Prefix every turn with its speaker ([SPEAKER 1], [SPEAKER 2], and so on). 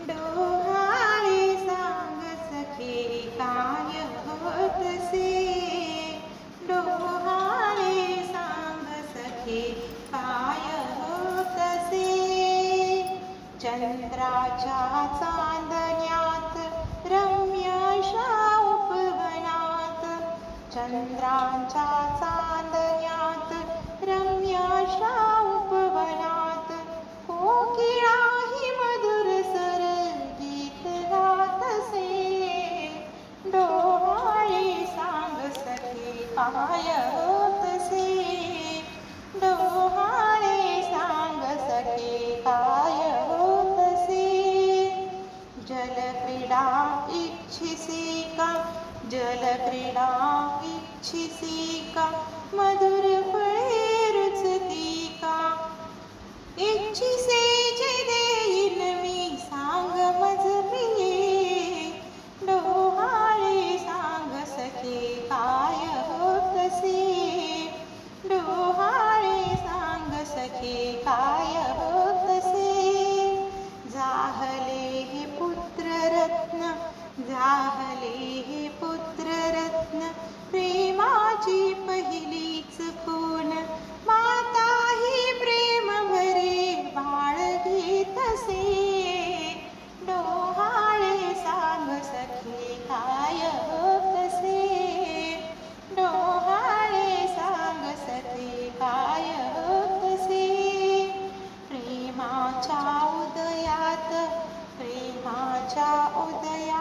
[SPEAKER 1] डोहाळे सांग सखे काय होतसे, डोहाळे सांग सखे काय होतसे. चंद्राच्या चांदण्यात रम्य अशा उपवनात, चंद्राच्या चांदण्यात रम्य अशा उपवनात, कोकिळाही मधुर स्वर गीत गातसे. डोहाळे सांग सखे काय होतसे, डोहाळे सांग सखे काय होतसे. जलक्रीडा इच्छिसी का, जलक्रीडा इच्छिसी का, मधुर फळे रुचती का. इच्छिसे जे देईन मी सांग मज प्रिये, डोहाळे सांग सखे काय होतसे, डोहाळे सांग सखे काय होतसे. जाहले हे पुत्ररत्न, जाहले हे पुत्ररत्न, प्रेमाची पहिलीच खून, माता ही प्रेम भरे बाळ घेतसे. डोहाळे सांग सखे काय होतसे, डोहाळे सांग सखे काय होतसे. प्रेमाच्या उदयात, प्रेमाच्या उदयात